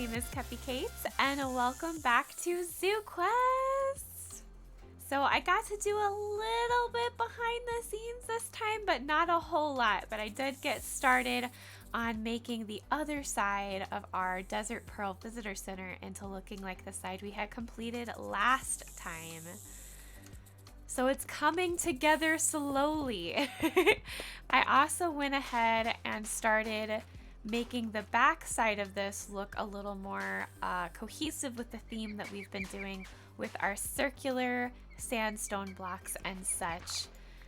name is Cupicate, and welcome back to Zooquest. So I got to do a little bit behind the scenes this time, but not a whole lot. But I did get started on making the other side of our Desert Pearl Visitor Center into looking like the side we had completed last time. So it's coming together slowly. I also went ahead and started making the back side of this look a little more cohesive with the theme that we've been doing with our circular sandstone blocks and such.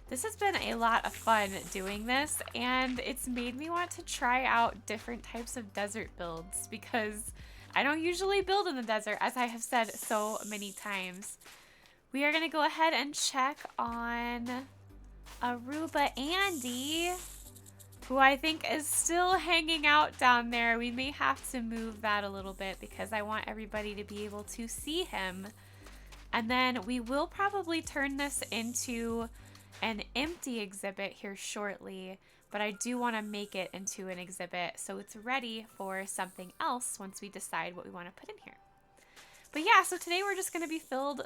This has been a lot of fun doing this, and it's made me want to try out different types of desert builds because I don't usually build in the desert, as I have said so many times. We are going to go ahead and check on Aruba Andy, who I think is still hanging out down there. We may have to move that a little bit because I want everybody to be able to see him. And then we will probably turn this into an empty exhibit here shortly, but I do want to make it into an exhibit so it's ready for something else once we decide what we want to put in here. But yeah, so today we're just going to be filled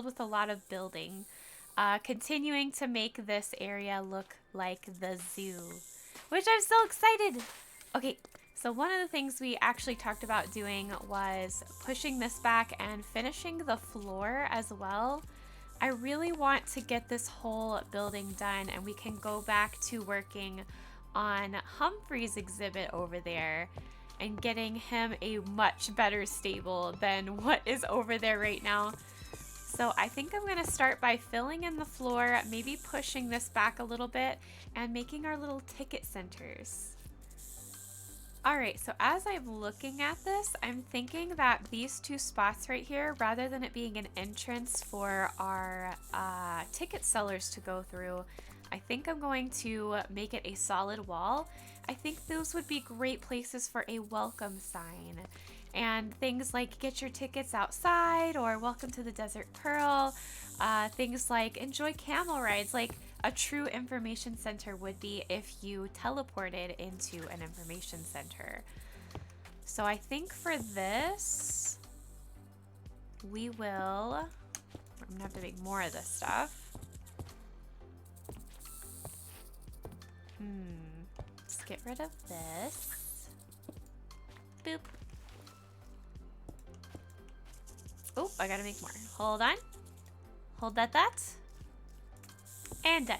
with a lot of building, continuing to make this area look like the zoo, which I'm so excited. Okay, so one of the things we actually talked about doing was pushing this back and finishing the floor as well. I really want to get this whole building done, and we can go back to working on Humphrey's exhibit over there and getting him a much better stable than what is over there right now. So I think I'm going to start by filling in the floor, maybe pushing this back a little bit, and making our little ticket centers. Alright, so as I'm looking at this, I'm thinking that these two spots right here, rather than it being an entrance for our ticket sellers to go through, I think I'm going to make it a solid wall. I think those would be great places for a welcome sign. And things like get your tickets outside or welcome to the Desert Pearl. Things like enjoy camel rides, like a true information center would be if you teleported into an information center. So I think for this, we will, I'm gonna have to make more of this stuff. Let's get rid of this. Boop. Oh, I gotta make more. Hold on. Hold that. And done.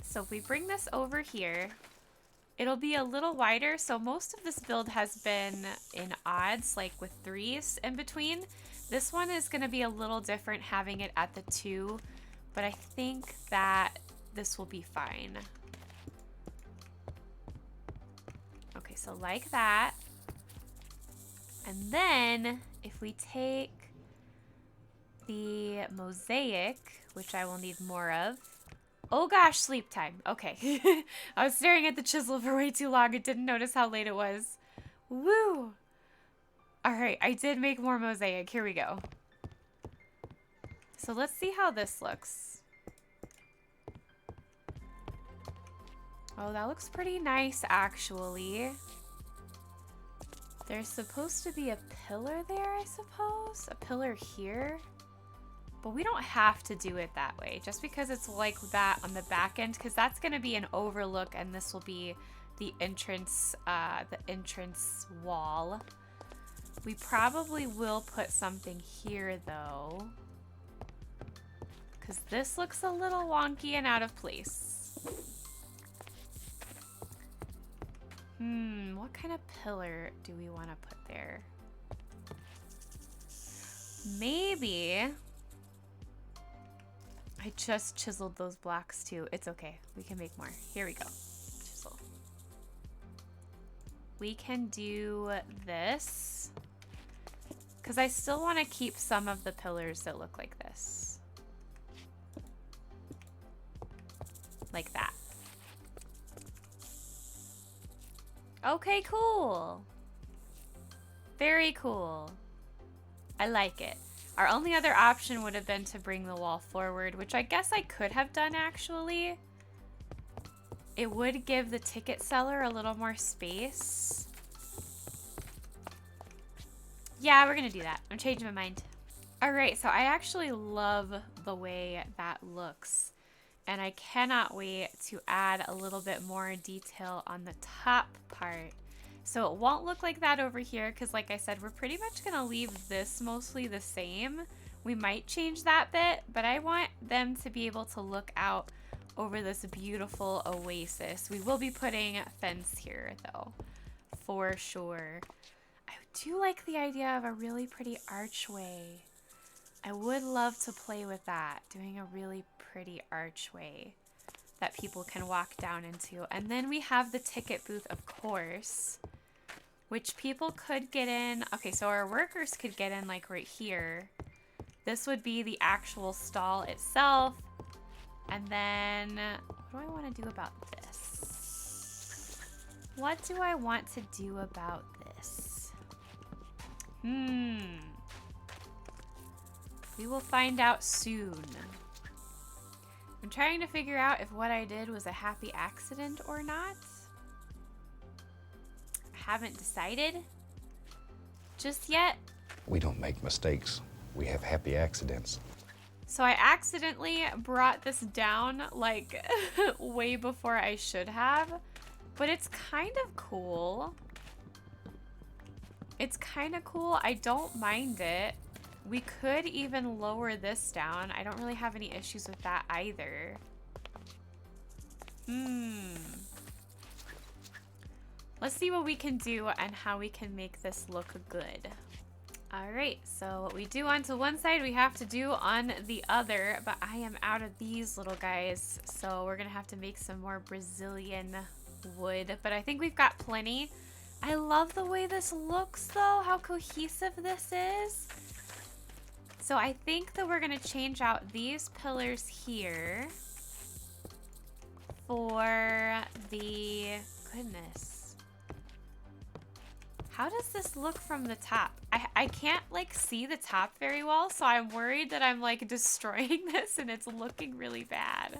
So if we bring this over here, it'll be a little wider. So most of this build has been in odds, like with 3s in between. This one is gonna be a little different having it at the 2, but I think that this will be fine. Okay, so like that. And then if we take the mosaic, which I will need more of. Oh gosh, sleep time. Okay. I was staring at the chisel for way too long. I didn't notice how late it was. Woo! Alright, I did make more mosaic. Here we go. So let's see how this looks. Oh, that looks pretty nice, actually. There's supposed to be a pillar there, I suppose? A pillar here? But we don't have to do it that way, just because it's like that on the back end, because that's going to be an overlook, and this will be the entrance wall. We probably will put something here, though, because this looks a little wonky and out of place. What kind of pillar do we want to put there? Maybe... I just chiseled those blocks too. It's okay. We can make more. Here we go. Chisel. We can do this. Because I still want to keep some of the pillars that look like this. Like that. Okay, cool. Very cool. I like it. Our only other option would have been to bring the wall forward, which I guess I could have done actually. It would give the ticket seller a little more space. Yeah, we're gonna do that. I'm changing my mind. All right, so I actually love the way that looks. And I cannot wait to add a little bit more detail on the top part. So it won't look like that over here because like I said, we're pretty much gonna leave this mostly the same. We might change that bit, but I want them to be able to look out over this beautiful oasis. We will be putting a fence here though, for sure. I do like the idea of a really pretty archway. I would love to play with that, doing a really pretty archway that people can walk down into. And then we have the ticket booth, of course, which people could get in. Okay, so our workers could get in like right here. This would be the actual stall itself. And then what do I want to do about this? What do I want to do about this? We will find out soon. I'm trying to figure out if what I did was a happy accident or not. I haven't decided just yet. We don't make mistakes. We have happy accidents. So I accidentally brought this down like way before I should have, but it's kind of cool. It's kind of cool. I don't mind it. We could even lower this down. I don't really have any issues with that either. Let's see what we can do and how we can make this look good. All right, so what we do onto one side, we have to do on the other, but I am out of these little guys, so we're gonna have to make some more Brazilian wood, but I think we've got plenty. I love the way this looks though, how cohesive this is. So I think that we're gonna change out these pillars here for the, goodness. How does this look from the top? I can't like see the top very well, so I'm worried that I'm like destroying this and it's looking really bad.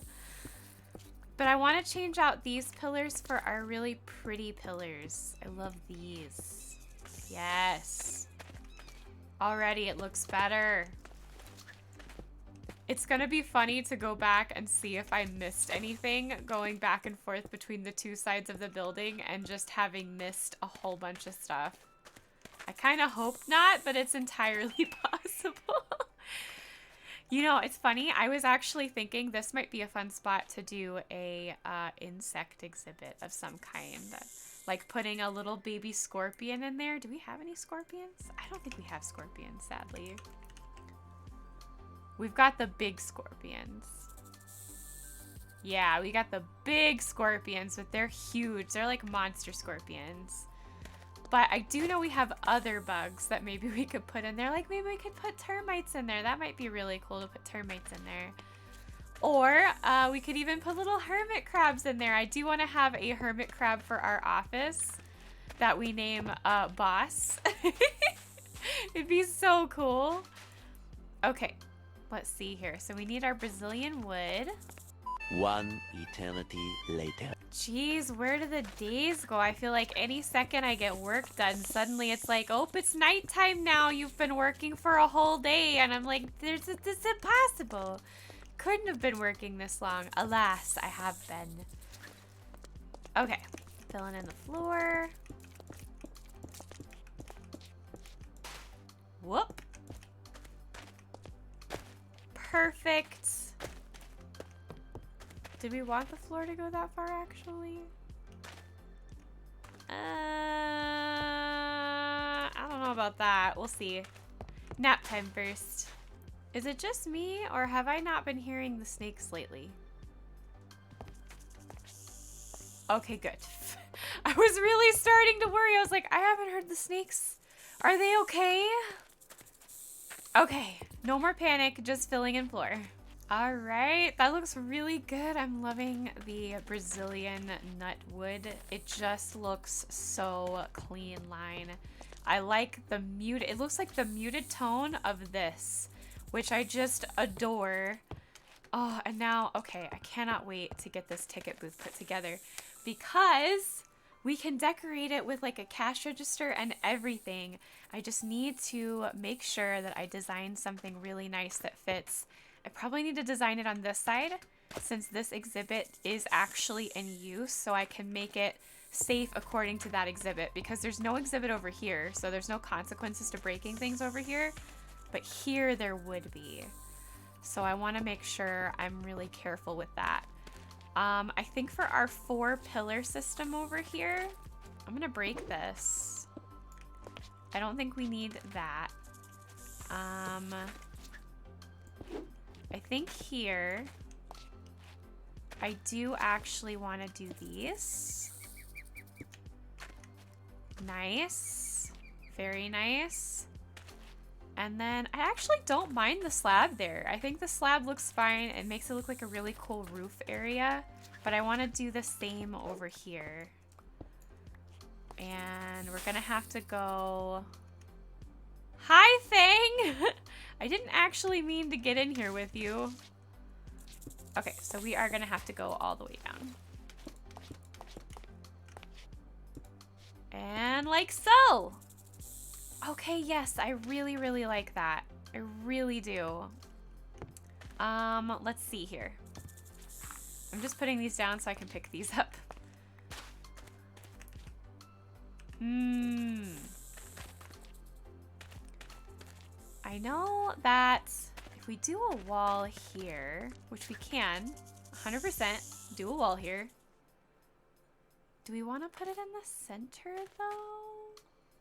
But I want to change out these pillars for our really pretty pillars. I love these. Yes. Already it looks better. It's gonna be funny to go back and see if I missed anything going back and forth between the two sides of the building and just having missed a whole bunch of stuff. I kind of hope not, but it's entirely possible. You know, it's funny. I was actually thinking this might be a fun spot to do a insect exhibit of some kind. Like putting a little baby scorpion in there. Do we have any scorpions? I don't think we have scorpions, sadly. We've got the big scorpions. Yeah, we got the big scorpions, but they're huge. They're like monster scorpions. But I do know we have other bugs that maybe we could put in there. Like maybe we could put termites in there. That might be really cool to put termites in there. Or we could even put little hermit crabs in there. I do want to have a hermit crab for our office that we name Boss. It'd be so cool. Okay, let's see here. So we need our Brazilian wood. One eternity later. Jeez, where do the days go? I feel like any second I get work done, suddenly it's like, oh, it's nighttime now. You've been working for a whole day. And I'm like, this is impossible. Couldn't have been working this long. Alas, I have been. Okay, filling in the floor. Whoop. Perfect. Did we want the floor to go that far, actually? I don't know about that. We'll see. Nap time first. Is it just me, or have I not been hearing the snakes lately? Okay, good. I was really starting to worry. I was like, I haven't heard the snakes. Are they okay? Okay, no more panic, just filling in floor. All right, that looks really good. I'm loving the Brazilian nut wood. It just looks so clean line. I like the muted, it looks like the muted tone of this, which I just adore. Oh, and now, okay, I cannot wait to get this ticket booth put together because We can decorate it with like a cash register and everything. I just need to make sure that I design something really nice that fits. I probably need to design it on this side since this exhibit is actually in use, so I can make it safe according to that exhibit, because there's no exhibit over here, so there's no consequences to breaking things over here, but here there would be. So I want to make sure I'm really careful with that. I think for our 4-pillar system over here, I'm gonna break this. I don't think we need that. I think here I do actually want to do these. Nice. Very nice. And then I actually don't mind the slab there. I think the slab looks fine. It makes it look like a really cool roof area. But I want to do the same over here. And we're going to have to go... Hi, Thing! I didn't actually mean to get in here with you. Okay, so we are going to have to go all the way down. And like so! Okay, yes, I really, really like that. I really do. Let's see here. I'm just putting these down so I can pick these up. I know that if we do a wall here, which we can, 100% do a wall here. Do we want to put it in the center though?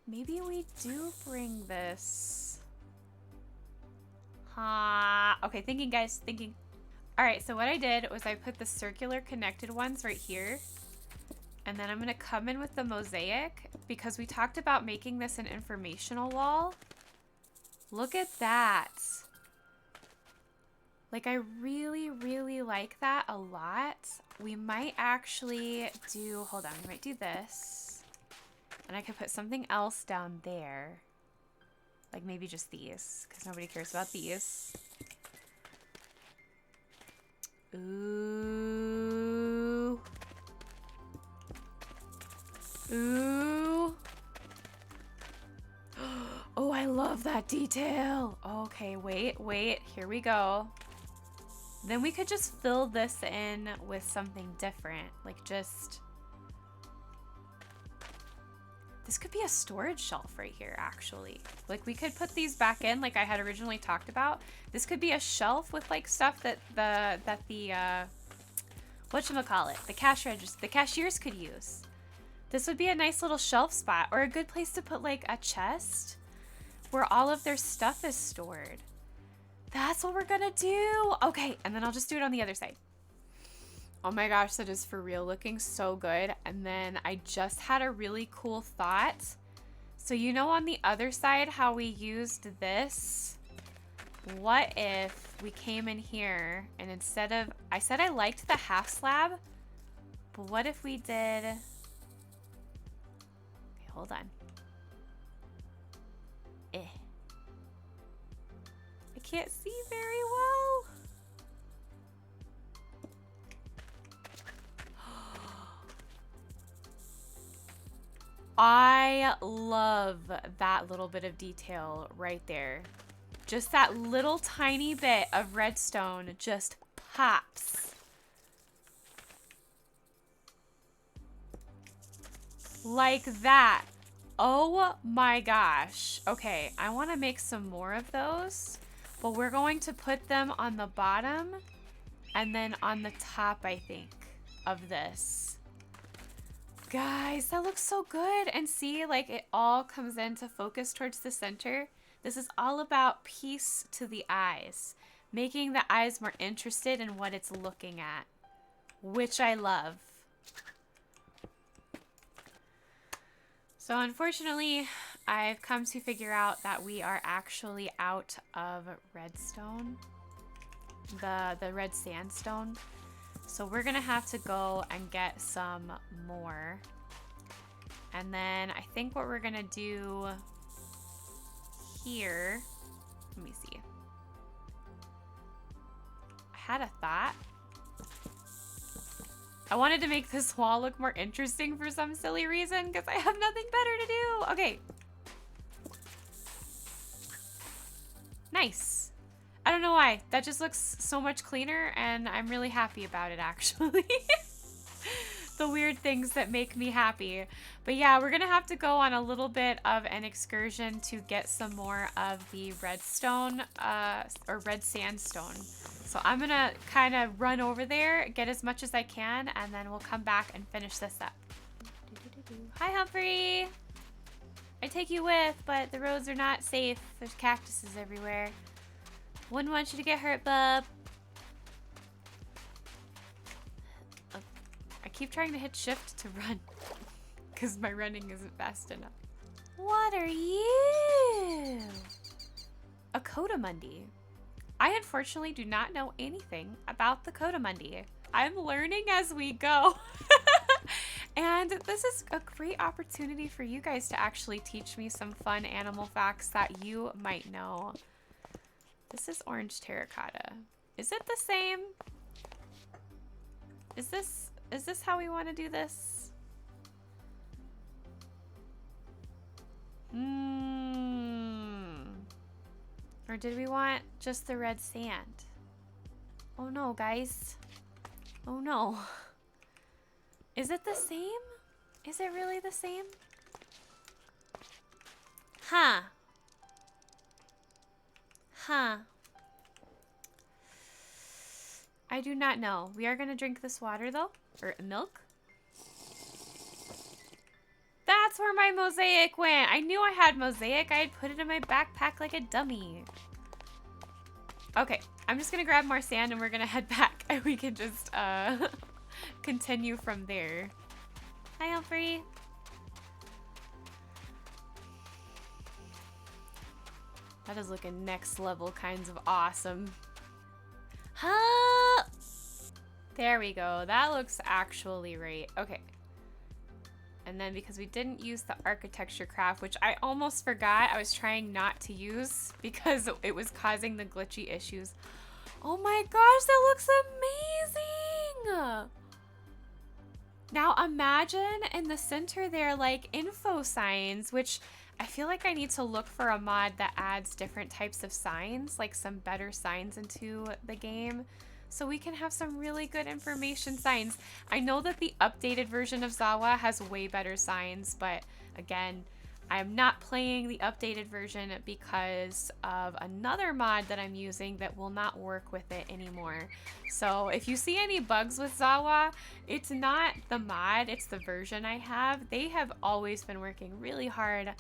Maybe we do bring this. Okay, thinking guys, thinking. All right, so what I did was I put the circular connected ones right here. And then I'm gonna come in with the mosaic because we talked about making this an informational wall. Look at that. Like, I really, really like that a lot. We might actually do, hold on, we might do this. And I could put something else down there. Like maybe just these, because nobody cares about these. Ooh. Ooh. Oh, I love that detail. Okay, wait. Here we go. Then we could just fill this in with something different. Like just... This could be a storage shelf right here, actually. Like we could put these back in like I had originally talked about. This could be a shelf with like stuff that the whatchamacallit, the cash register, the cashiers could use. This would be a nice little shelf spot or a good place to put like a chest where all of their stuff is stored. That's what we're gonna do. Okay, and then I'll just do it on the other side. Oh my gosh, that is for real looking so good. And then I just had a really cool thought. So you know on the other side how we used this? What if we came in here and instead of, I said I liked the half slab, but what if we did, okay, hold on. I can't see very well. I love that little bit of detail right there. Just that little tiny bit of redstone just pops. Like that. Oh my gosh. Okay, I want to make some more of those, but we're going to put them on the bottom and then on the top, I think, of this. Guys, that looks so good. And see, like it all comes into focus towards the center. This is all about peace to the eyes, making the eyes more interested in what it's looking at, which I love. So unfortunately, I've come to figure out that we are actually out of redstone, the red sandstone. So we're gonna have to go and get some more. And then I think what we're gonna do here, let me see. I had a thought. I wanted to make this wall look more interesting for some silly reason because I have nothing better to do. Okay. Nice. I don't know why. That just looks so much cleaner and I'm really happy about it actually. The weird things that make me happy. But yeah, we're gonna have to go on a little bit of an excursion to get some more of the redstone or red sandstone. So I'm gonna kind of run over there, get as much as I can, and then we'll come back and finish this up. Hi, Humphrey. I take you with, but the roads are not safe. There's cactuses everywhere. Wouldn't want you to get hurt, bub. I keep trying to hit shift to run because my running isn't fast enough. What are you? A Codamundi. I unfortunately do not know anything about the Codamundi. I'm learning as we go. And this is a great opportunity for you guys to actually teach me some fun animal facts that you might know. This is orange terracotta. Is it the same? Is this how we want to do this? Or did we want just the red sand? Oh no, guys. Oh no. Is it the same? Is it really the same? Huh. Huh. I do not know. We are going to drink this water though. Or milk. That's where my mosaic went. I knew I had mosaic. I had put it in my backpack like a dummy. Okay, I'm just gonna grab more sand and we're gonna head back and we can just continue from there. Hi, Humphrey. That is looking next level kinds of awesome. Huh? There we go. That looks actually right. Okay. And then because we didn't use the architecture craft, which I almost forgot, I was trying not to use because it was causing the glitchy issues. Oh my gosh, that looks amazing! Now imagine in the center there, like info signs, which I feel like I need to look for a mod that adds different types of signs, like some better signs into the game. So we can have some really good information signs. I know that the updated version of Zawa has way better signs, but again, I'm not playing the updated version because of another mod that I'm using that will not work with it anymore. So if you see any bugs with Zawa, it's not the mod, it's the version I have. They have always been working really hard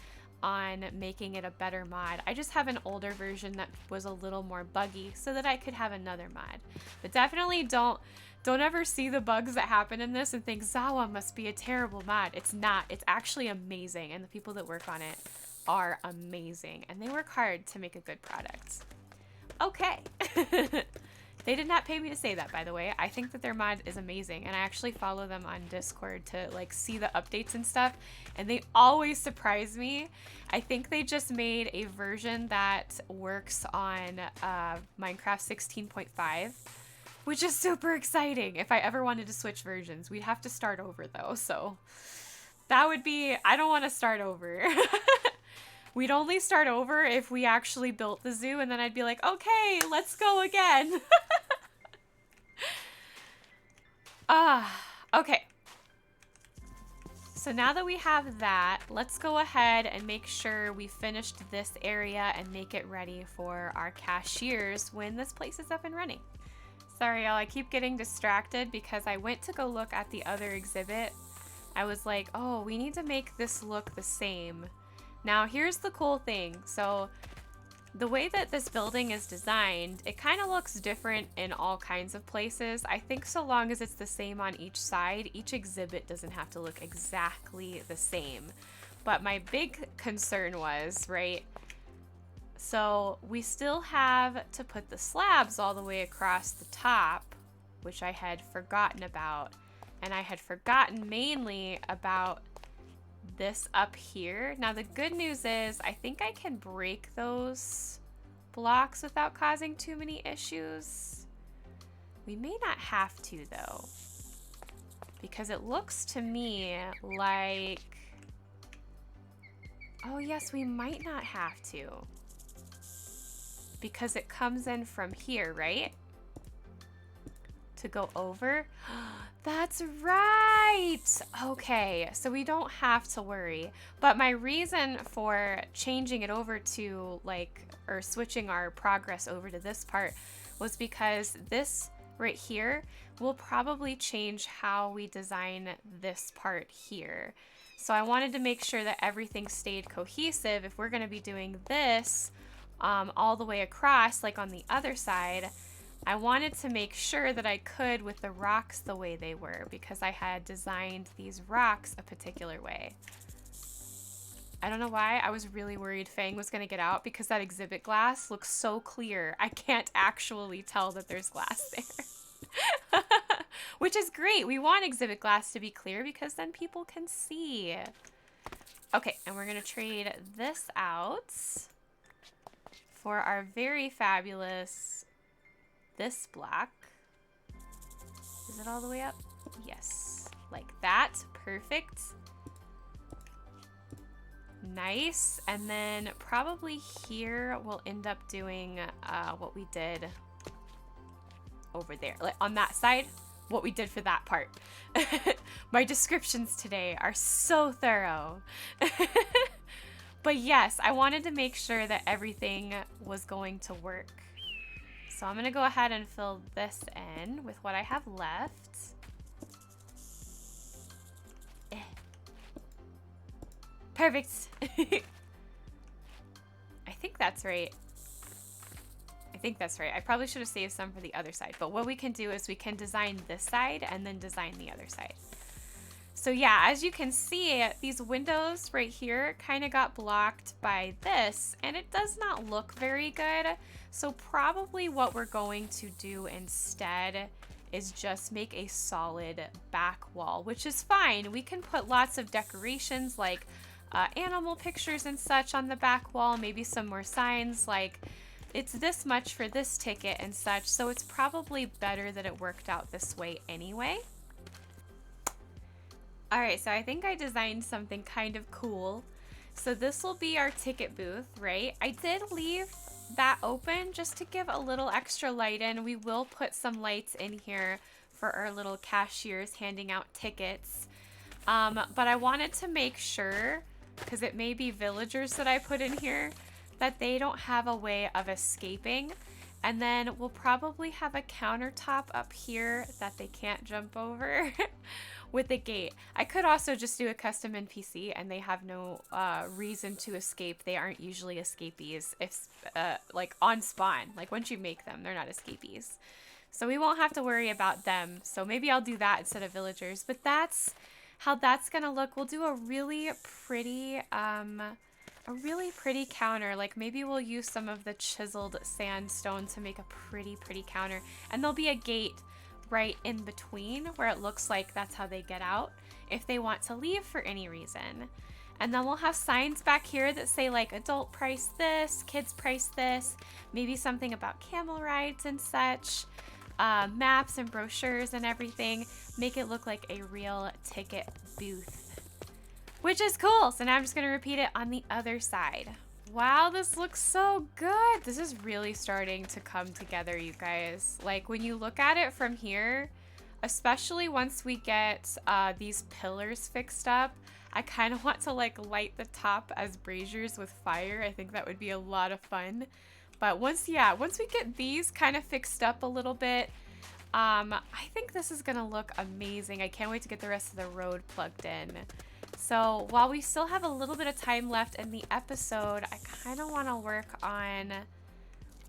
on making it a better mod. I just have an older version that was a little more buggy so that I could have another mod. But definitely don't ever see the bugs that happen in this and think Zawa must be a terrible mod. It's not. It's actually amazing, and the people that work on it are amazing, and they work hard to make a good product. Okay. They did not pay me to say that, by the way. I think that their mod is amazing, and I actually follow them on Discord to like see the updates and stuff, and they always surprise me. I think they just made a version that works on Minecraft 16.5, which is super exciting. If I ever wanted to switch versions, we'd have to start over though, so that would be, I don't want to start over. We'd only start over if we actually built the zoo, and then I'd be like, okay, let's go again. Okay. So now that we have that, let's go ahead and make sure we finished this area and make it ready for our cashiers when this place is up and running. Sorry, y'all, I keep getting distracted because I went to go look at the other exhibit. I was like, oh, we need to make this look the same. Now, here's the cool thing. So the way that this building is designed, it kind of looks different in all kinds of places. I think so long as it's the same on each side, each exhibit doesn't have to look exactly the same. But my big concern was, right, so we still have to put the slabs all the way across the top, which I had forgotten about. And I had forgotten mainly about this up here. Now the good news is I think I can break those blocks without causing too many issues. We may not have to though. because it looks to me like, oh yes, we might not have to, because it comes in from here, right? To go over. That's right. Okay, so we don't have to worry. But my reason for changing it over to like, or switching our progress over to this part was because this right here will probably change how we design this part here. So I wanted to make sure that everything stayed cohesive. If we're going to be doing this all the way across, like on the other side, I wanted to make sure that I could with the rocks the way they were, because I had designed these rocks a particular way. I don't know why. I was really worried Fang was going to get out because that exhibit glass looks so clear. I can't actually tell that there's glass there. Which is great. We want exhibit glass to be clear because then people can see. Okay, and we're going to trade this out for our very fabulous this block. Is it all the way up? Yes. Like that. Perfect. Nice. And then probably here we'll end up doing what we did over there. Like on that side, what we did for that part. My descriptions today are so thorough. But yes, I wanted to make sure that everything was going to work. So I'm going to go ahead and fill this in with what I have left. Perfect. I think that's right. I think that's right. I probably should have saved some for the other side. But what we can do is we can design this side and then design the other side. So yeah, as you can see, these windows right here kind of got blocked by this, and it does not look very good. So probably what we're going to do instead is just make a solid back wall, which is fine. We can put lots of decorations like animal pictures and such on the back wall, maybe some more signs like it's this much for this ticket and such. So it's probably better that it worked out this way anyway. All right, so I think I designed something kind of cool. So this will be our ticket booth, right? I did leave that open just to give a little extra light in. We will put some lights in here for our little cashiers handing out tickets. But I wanted to make sure, because it may be villagers that I put in here, that they don't have a way of escaping. And then we'll probably have a countertop up here that they can't jump over with the gate. I could also just do a custom NPC and they have no reason to escape. They aren't usually escapees. If like on spawn, like once you make them, they're not escapees. So we won't have to worry about them. So maybe I'll do that instead of villagers, but that's how that's gonna look. We'll do a really pretty counter. Like maybe we'll use some of the chiseled sandstone to make a pretty counter, and there'll be a gate right in between where it looks like that's how they get out if they want to leave for any reason. And then we'll have signs back here that say like adult price this, kids price this, maybe something about camel rides and such, maps and brochures and everything. Make it look like a real ticket booth, which is cool. So now I'm just going to repeat it on the other side. Wow, this looks so good. This is really starting to come together, you guys. Like when you look at it from here, especially once we get these pillars fixed up, I kind of want to like light the top as braziers with fire. I think that would be a lot of fun. But once we get these kind of fixed up a little bit, I think this is gonna look amazing. I can't wait to get the rest of the road plugged in. So while we still have a little bit of time left in the episode, I kind of want to work on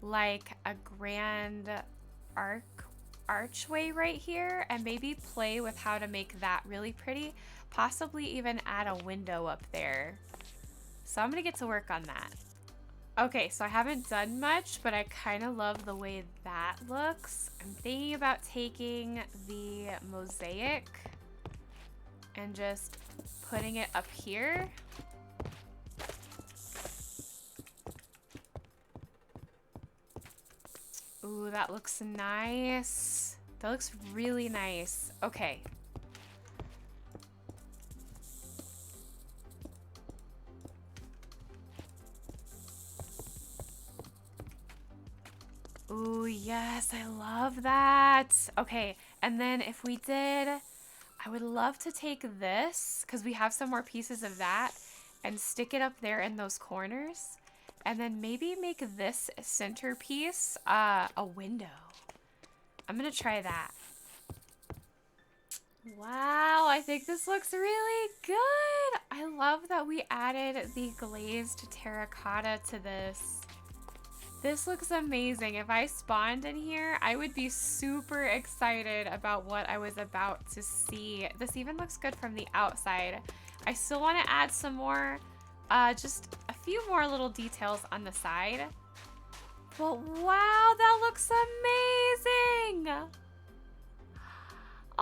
like a grand archway right here and maybe play with how to make that really pretty, possibly even add a window up there. So I'm going to get to work on that. Okay, so I haven't done much, but I kind of love the way that looks. I'm thinking about taking the mosaic and just putting it up here. Ooh, that looks nice. That looks really nice. Okay. Ooh, yes, I love that. Okay, and then if we did, I would love to take this, because we have some more pieces of that, and stick it up there in those corners. And then maybe make this centerpiece a window. I'm going to try that. Wow, I think this looks really good. I love that we added the glazed terracotta to this. This looks amazing. If I spawned in here, I would be super excited about what I was about to see. This even looks good from the outside. I still want to add some more, just a few more little details on the side. But wow, that looks amazing.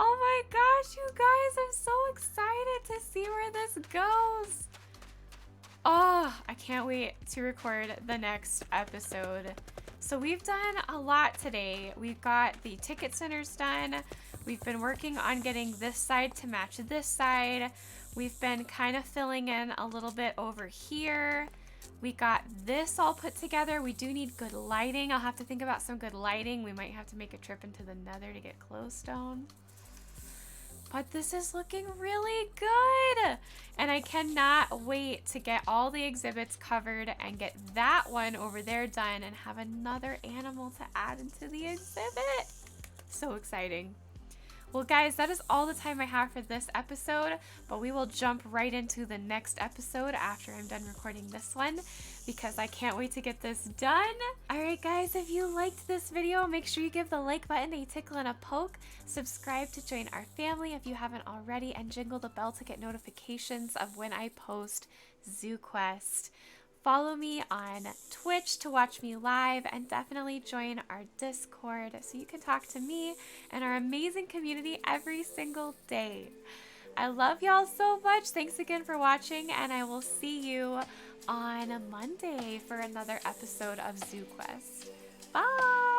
Oh my gosh, you guys, I'm so excited to see where this goes. Oh, I can't wait to record the next episode. So we've done a lot today. We've got the ticket centers done. We've been working on getting this side to match this side. We've been kind of filling in a little bit over here. We got this all put together. We do need good lighting. I'll have to think about some good lighting. We might have to make a trip into the Nether to get glowstone. But this is looking really good. And I cannot wait to get all the exhibits covered and get that one over there done and have another animal to add into the exhibit. So exciting. Well, guys, that is all the time I have for this episode, but we will jump right into the next episode after I'm done recording this one because I can't wait to get this done. All right, guys, if you liked this video, make sure you give the like button a tickle and a poke, subscribe to join our family if you haven't already, and jingle the bell to get notifications of when I post Zooquest. Follow me on Twitch to watch me live, and definitely join our Discord so you can talk to me and our amazing community every single day. I love y'all so much. Thanks again for watching, and I will see you on Monday for another episode of Zooquest. Bye!